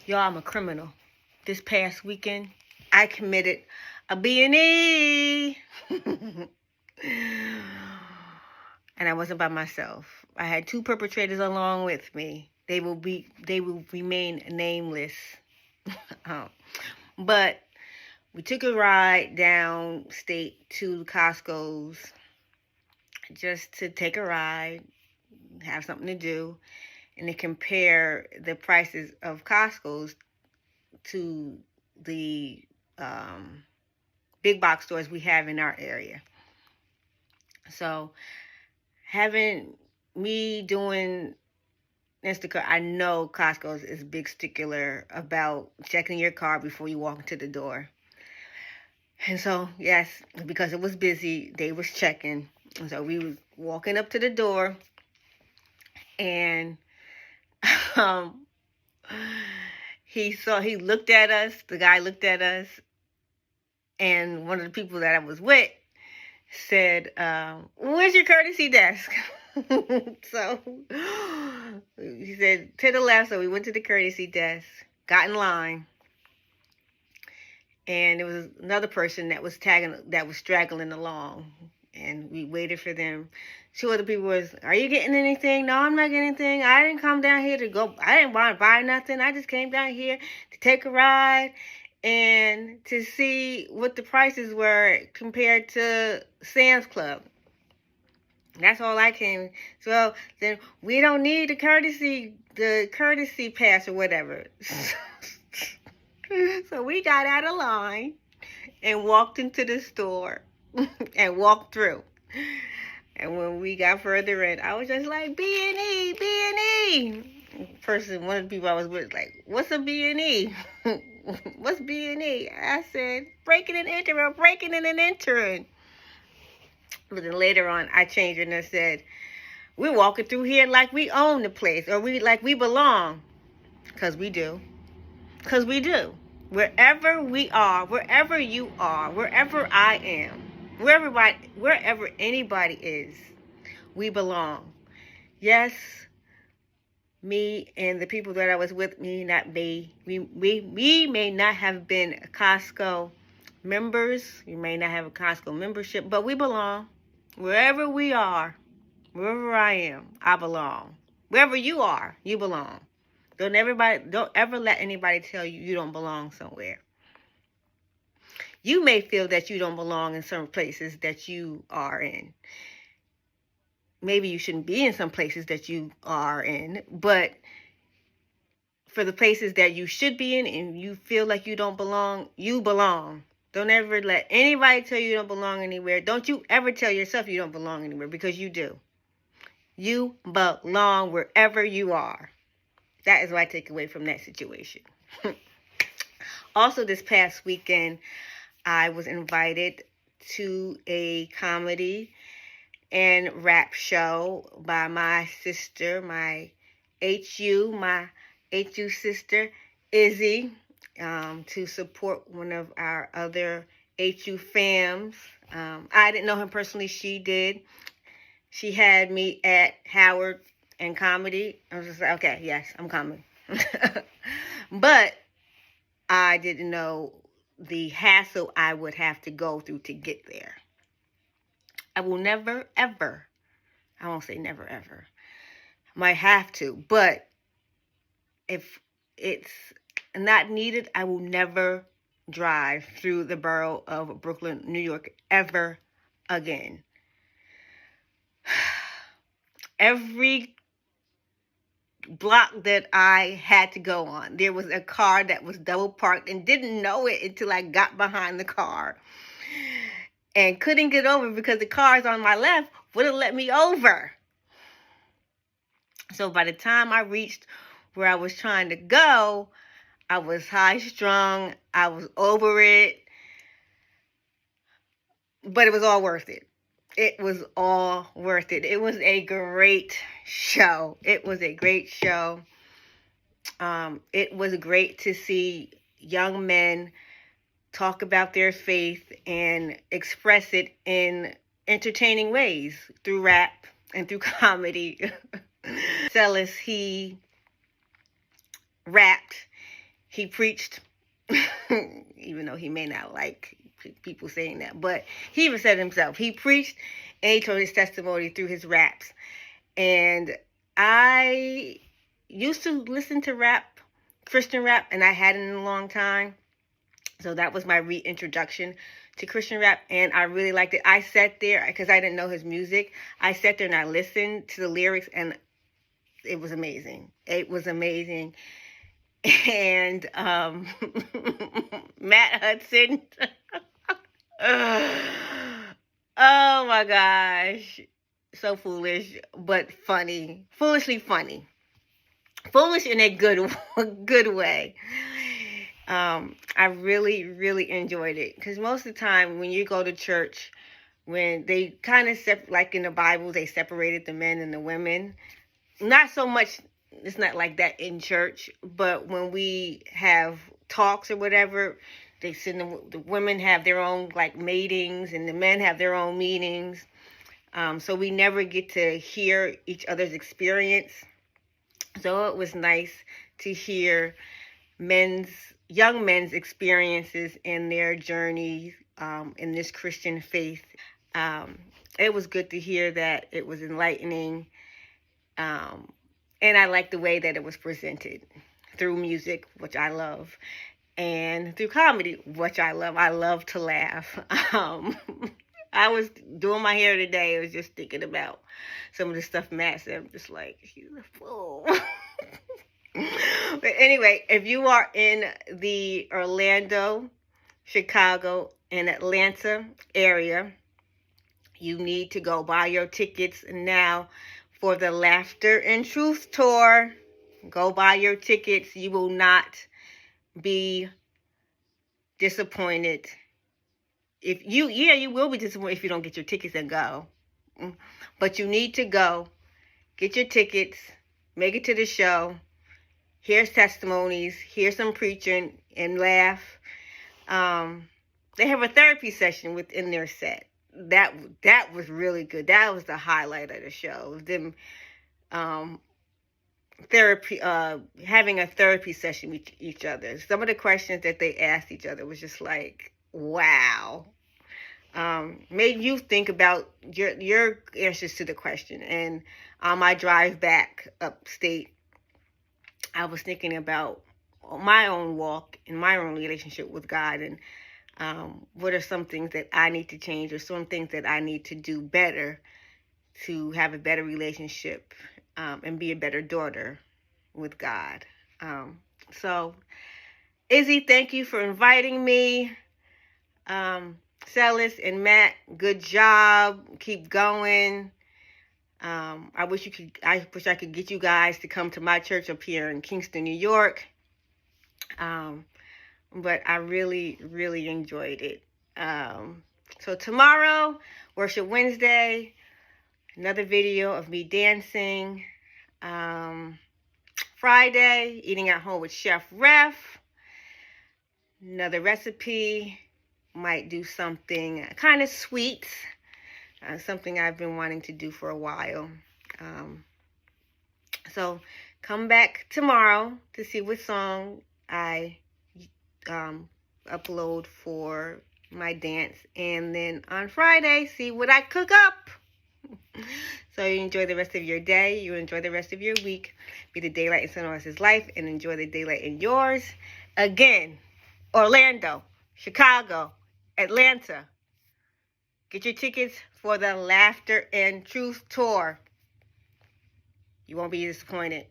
Y'all, I'm a criminal. This past weekend, I committed a B&E. And I wasn't by myself. I had two perpetrators along with me. They will remain nameless. But we took a ride downstate to Costco's just to take a ride, have something to do, and to compare the prices of Costco's to the big box stores we have in our area. So having me doing Instacart, I know Costco's is a big stickler about checking your card before you walk into the door. And so, yes, because it was busy, they was checking. And so we was walking up to the door, and he looked at us, the guy looked at us, and one of the people that I was with said, where's your courtesy desk? So he said, to the left. So we went to the courtesy desk, got in line, and there was another person that was straggling along, and we waited for them. Two other people was, are you getting anything? No, I'm not getting anything. I didn't come down here I didn't want to buy nothing. I just came down here to take a ride and to see what the prices were compared to Sam's Club. That's all I came. So then we don't need the courtesy pass or whatever. So we got out of line and walked into the store and walked through. And when we got further in, I was just like, B&E, B&E. One of the people I was with, like, what's a B&E? What's B&E? I said, breaking and entering. But then later on, I changed it and I said, we're walking through here like we own the place, or we belong. Because we do. Because we do. Wherever we are, wherever you are, wherever I am, wherever anybody is, we belong. Yes, me and the people that I was with we may not have been Costco members. We may not have a Costco membership, but we belong. Wherever we are, wherever I am, I belong. Wherever you are, you belong. Don't ever let anybody tell you you don't belong somewhere. You may feel that you don't belong in some places that you are in. Maybe you shouldn't be in some places that you are in, but for the places that you should be in and you feel like you don't belong, you belong. Don't ever let anybody tell you don't belong anywhere. Don't you ever tell yourself you don't belong anywhere, because you do. You belong wherever you are. That is what I take away from that situation. Also, this past weekend, I was invited to a comedy and rap show by my sister, my HU sister, Izzy, to support one of our other HU fams. I didn't know him personally. She did. She had me at Howard and comedy. I was just like, okay, yes, I'm coming. But I didn't know the hassle I would have to go through to get there. I will never, ever, I won't say never, ever, might have to, but if it's not needed, I will never drive through the borough of Brooklyn, New York, ever again. Every block that I had to go on, there was a car that was double parked and didn't know it until I got behind the car and couldn't get over because the cars on my left wouldn't let me over. So by the time I reached where I was trying to go, I was high strung. I was over it, but it was all worth it. It was all worth it. It was a great show. It was a great show. It was great to see young men talk about their faith and express it in entertaining ways through rap and through comedy. Celis, he rapped he preached, even though he may not like people saying that, but he even said himself, he preached and he told his testimony through his raps. And I used to listen to rap, Christian rap, and I hadn't in a long time. So that was my reintroduction to Christian rap, and I really liked it. I sat there, because I didn't know his music, I sat there and I listened to the lyrics, and it was amazing. It was amazing. And Matt Hudson, oh my gosh, so foolish, but funny. Foolishly funny. Foolish in a good way. I really, really enjoyed it, because most of the time when you go to church, when they kind of like in the Bible, they separated the men and the women. Not so much, it's not like that in church, but when we have talks or whatever, they send the women have their own like meetings and the men have their own meetings. So we never get to hear each other's experience. So it was nice to hear young men's experiences in their journey in this Christian faith. It was good to hear that it was enlightening. And I like the way that it was presented through music, which I love, and through comedy, which I love. I love to laugh. I was doing my hair today. I was just thinking about some of the stuff Matt said. I'm just like, he's a fool. But anyway, if you are in the Orlando, Chicago, and Atlanta area, you need to go buy your tickets now for the Laughter and Truth Tour. Go buy your tickets. You will not be disappointed. You will be disappointed if you don't get your tickets and go. But you need to go, get your tickets, make it to the show, hear testimonies, hear some preaching, and laugh. They have a therapy session within their set. That was really good. That was the highlight of the show. Them therapy, having a therapy session with each other. Some of the questions that they asked each other was just like, wow. Made you think about your answers to the question. And on my drive back upstate, I was thinking about my own walk and my own relationship with God, and what are some things that I need to change, or some things that I need to do better to have a better relationship and be a better daughter with God. So, Izzy, thank you for inviting me. Celis and Matt, good job. Keep going. I wish I could get you guys to come to my church up here in Kingston, New York. But I really, really enjoyed it. So tomorrow, Worship Wednesday, another video of me dancing. Friday, eating at home with Chef Ref. Another recipe. Might do something kind of sweet. Something I've been wanting to do for a while. So come back tomorrow to see what song I upload for my dance, and then on Friday see what I cook up. So you enjoy the rest of your day, you enjoy the rest of your week. Be the daylight in someone else's life and enjoy the daylight in yours. Again, Orlando, Chicago, Atlanta, get your tickets for the Laughter and Truth Tour. You won't be disappointed.